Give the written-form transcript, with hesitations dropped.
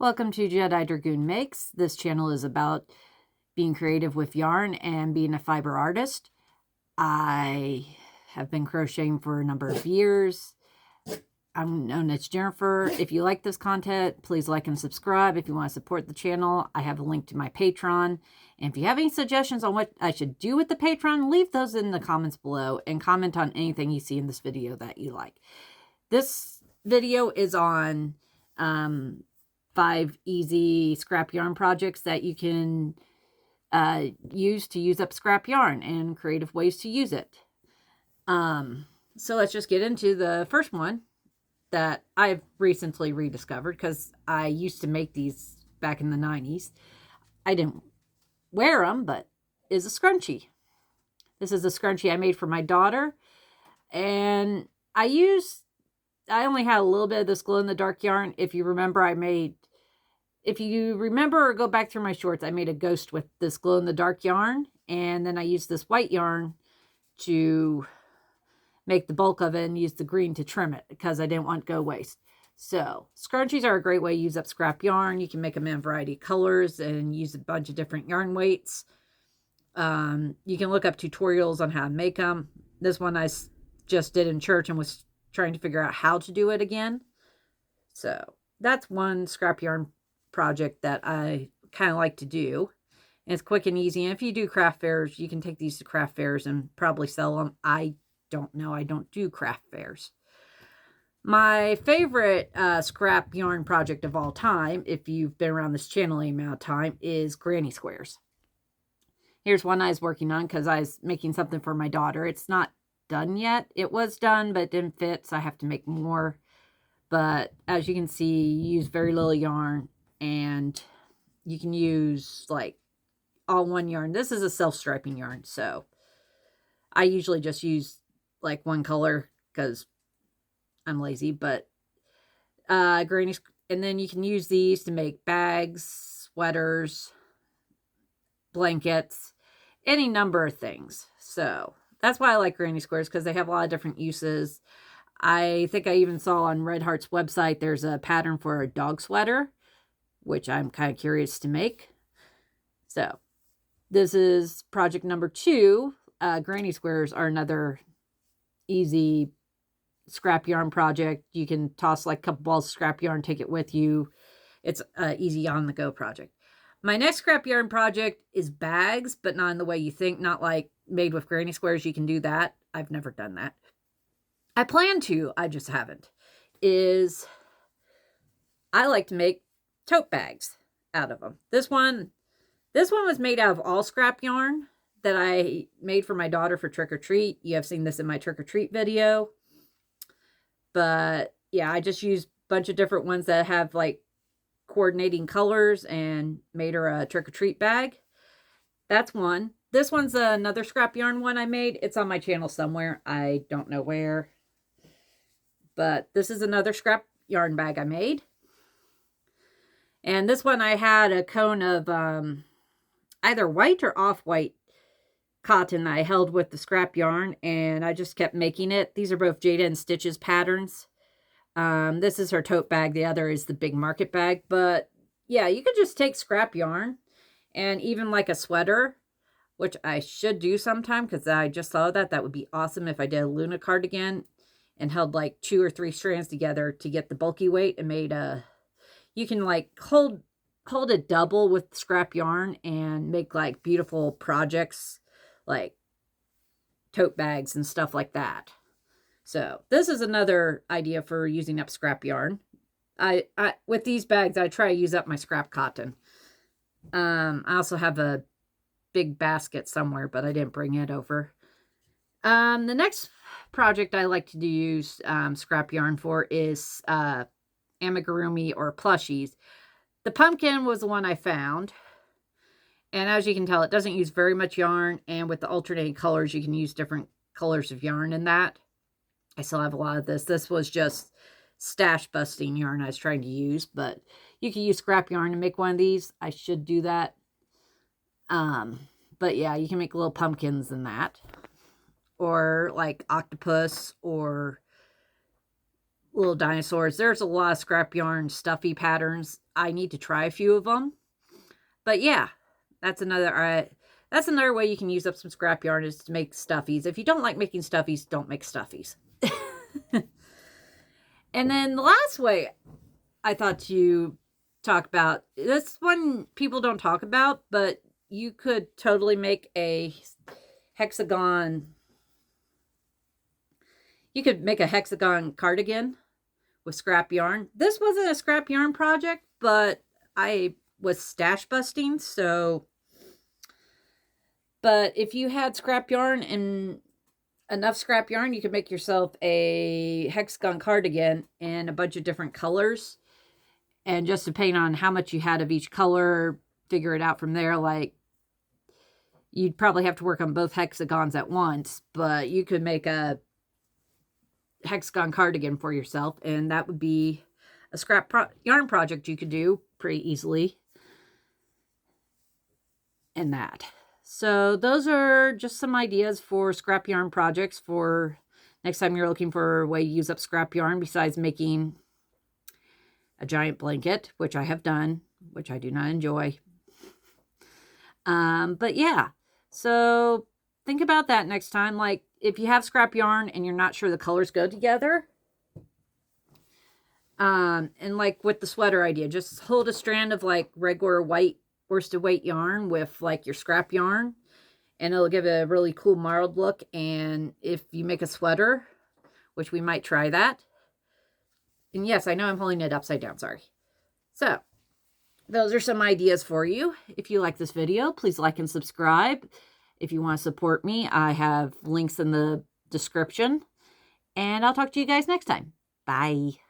Welcome to Jedidragoon Makes. This channel is about being creative with yarn and being a fiber artist. I have been crocheting for a number of years. I'm known as Jennifer. If you like this content, please like and subscribe. If you want to support the channel, I have a link to my Patreon. And if you have any suggestions on what I should do with the Patreon, leave those in the comments below and comment on anything you see in this video that you like. This video is on 5 easy scrap yarn projects that you can use up scrap yarn and creative ways to use it. So let's just get into the first one that I've recently rediscovered, because I used to make these back in the 90s. I didn't wear them, but is a scrunchie. This is a scrunchie I made for my daughter, and I only had a little bit of this glow-in-the-dark yarn. If you remember or go back through my shorts, I made a ghost with this glow-in-the-dark yarn, and then I used this white yarn to make the bulk of it and use the green to trim it because I didn't want it to go waste. So scrunchies are a great way to use up scrap yarn. You can make them in a variety of colors and use a bunch of different yarn weights. You can look up tutorials on how to make them. This one I just did in church and was trying to figure out how to do it again. So that's one scrap yarn project that I kind of like to do. And it's quick and easy. And if you do craft fairs, you can take these to craft fairs and probably sell them. I don't know. I don't do craft fairs. My favorite scrap yarn project of all time, if you've been around this channel any amount of time, is granny squares. Here's one I was working on because I was making something for my daughter. It's not done yet. It was done, but it didn't fit, so I have to make more. But as you can see, you use very little yarn, and you can use like all one yarn. This is a self-striping yarn, so I usually just use like one color because I'm lazy. But granny, and then you can use these to make bags, sweaters, blankets, any number of things. So that's why I like granny squares, because they have a lot of different uses. I think I even saw on Red Heart's website there's a pattern for a dog sweater, which I'm kind of curious to make. So this is project number 2. Granny squares are another easy scrap yarn project. You can toss like a couple balls of scrap yarn, take it with you. It's an easy on the go project. My next scrap yarn project is bags, but not in the way you think, not like made with granny squares. You can do that. I've never done that. I plan to, I just haven't. I like to make tote bags out of them. This one was made out of all scrap yarn that I made for my daughter for trick or treat. You have seen this in my trick or treat video. But yeah, I just used a bunch of different ones that have like coordinating colors and made her a trick or treat bag. That's one. This one's another scrap yarn one I made. It's on my channel somewhere. I don't know where. But this is another scrap yarn bag I made. And this one I had a cone of either white or off-white cotton I held with the scrap yarn, and I just kept making it. These are both Jada and Stitches patterns. This is her tote bag. The other is the big market bag. But yeah, you could just take scrap yarn and even like a sweater, which I should do sometime because I just saw that. That would be awesome if I did a Luna cardigan and held like 2 or 3 strands together to get the bulky weight and made you can like hold it double with scrap yarn and make like beautiful projects like tote bags and stuff like that. So this is another idea for using up scrap yarn. I with these bags, I try to use up my scrap cotton. I also have a big basket somewhere, but I didn't bring it over. The next project I like to use scrap yarn for is amigurumi or plushies. The pumpkin was the one I found. And as you can tell, it doesn't use very much yarn. And with the alternating colors, you can use different colors of yarn in that. I still have a lot of this. This was just stash busting yarn I was trying to use. But you can use scrap yarn to make one of these. I should do that. But yeah, you can make little pumpkins in that. Or like octopus or little dinosaurs. There's a lot of scrap yarn stuffy patterns. I need to try a few of them. But yeah, that's another way you can use up some scrap yarn, is to make stuffies. If you don't like making stuffies, don't make stuffies. And then the last way I thought to talk about, this one people don't talk about, but you could totally make a hexagon. You could make a hexagon cardigan with scrap yarn. This wasn't a scrap yarn project, but I was stash busting, so. But if you had scrap yarn and enough scrap yarn, you could make yourself a hexagon cardigan in a bunch of different colors. And just depending on how much you had of each color, figure it out from there. Like, you'd probably have to work on both hexagons at once, but you could make a hexagon cardigan for yourself, and that would be a scrap yarn project you could do pretty easily. And that. So those are just some ideas for scrap yarn projects for next time you're looking for a way to use up scrap yarn, besides making a giant blanket, which I have done, which I do not enjoy. But yeah, so think about that next time. Like, if you have scrap yarn and you're not sure the colors go together, and like with the sweater idea, just hold a strand of like regular white worsted weight yarn with like your scrap yarn, and it'll give it a really cool marbled look. And if you make a sweater, which we might try that. And yes, I know I'm holding it upside down, sorry. So those are some ideas for you. If you like this video, please like and subscribe. If you want to support me, I have links in the description. And I'll talk to you guys next time. Bye.